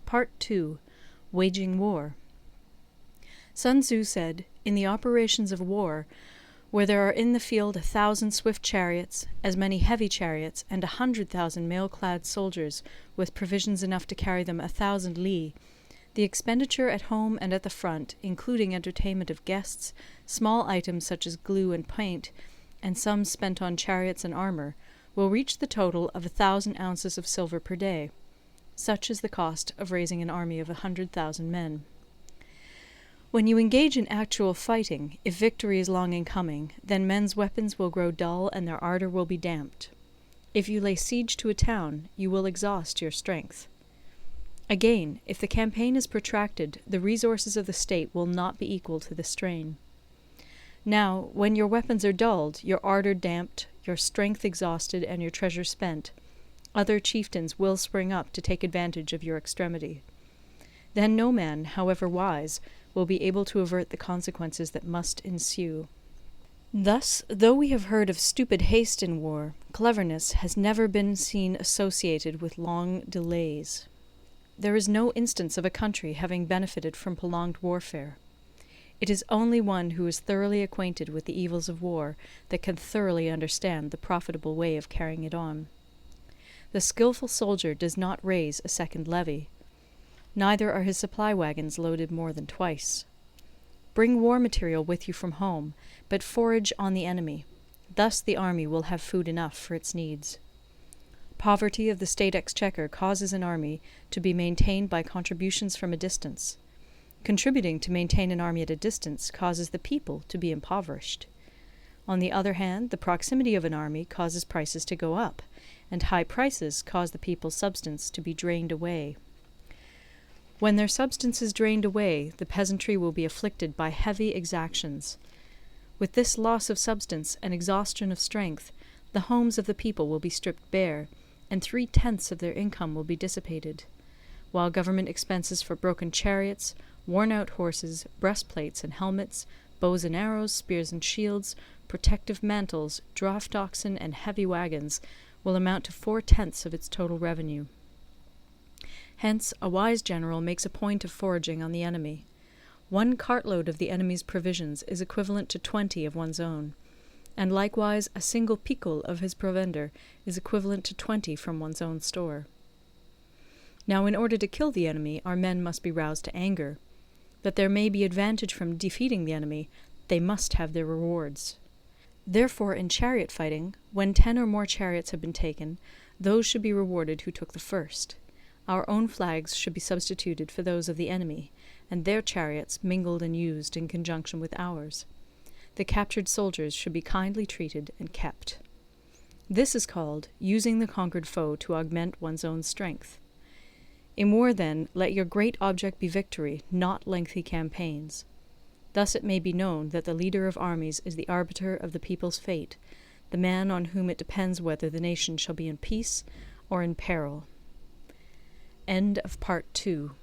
Part 2. Waging War. Sun Tzu said, "In the operations of war, where there are in the field 1,000 swift chariots, as many heavy chariots, and 100,000 mail-clad soldiers with provisions enough to carry them 1,000 li, the expenditure at home and at the front, including entertainment of guests, small items such as glue and paint, and sums spent on chariots and armour, will reach the total of 1,000 ounces of silver per day. Such is the cost of raising an army of 100,000 men." When you engage in actual fighting, if victory is long in coming, then men's weapons will grow dull and their ardour will be damped. If you lay siege to a town, you will exhaust your strength. Again, if the campaign is protracted, the resources of the state will not be equal to the strain. Now, when your weapons are dulled, your ardour damped, your strength exhausted, and your treasure spent, other chieftains will spring up to take advantage of your extremity. Then no man, however wise, will be able to avert the consequences that must ensue. Thus, though we have heard of stupid haste in war, cleverness has never been seen associated with long delays. There is no instance of a country having benefited from prolonged warfare. It is only one who is thoroughly acquainted with the evils of war that can thoroughly understand the profitable way of carrying it on. The skilful soldier does not raise a second levy. Neither are his supply wagons loaded more than twice. Bring war material with you from home, but forage on the enemy. Thus the army will have food enough for its needs. Poverty of the state exchequer causes an army to be maintained by contributions from a distance. Contributing to maintain an army at a distance causes the people to be impoverished. On the other hand, the proximity of an army causes prices to go up, and high prices cause the people's substance to be drained away. When their substance is drained away, the peasantry will be afflicted by heavy exactions. With this loss of substance and exhaustion of strength, the homes of the people will be stripped bare, and 3/10 of their income will be dissipated, while government expenses for broken chariots, worn-out horses, breastplates and helmets, bows and arrows, spears and shields, protective mantles, draught oxen, and heavy wagons will amount to 4/10 of its total revenue. Hence, a wise general makes a point of foraging on the enemy. 1 cartload of the enemy's provisions is equivalent to 20 of one's own, and likewise a single picul of his provender is equivalent to 20 from one's own store. Now, in order to kill the enemy, our men must be roused to anger. That there may be advantage from defeating the enemy, they must have their rewards. Therefore, in chariot fighting, when 10 or more chariots have been taken, those should be rewarded who took the first. Our own flags should be substituted for those of the enemy, and their chariots mingled and used in conjunction with ours. The captured soldiers should be kindly treated and kept. This is called using the conquered foe to augment one's own strength. In war, then, let your great object be victory, not lengthy campaigns. Thus it may be known that the leader of armies is the arbiter of the people's fate, the man on whom it depends whether the nation shall be in peace or in peril. End of Part 2.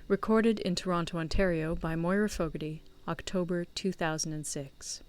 Recorded in Toronto, Ontario by Moira Fogarty, October 2006.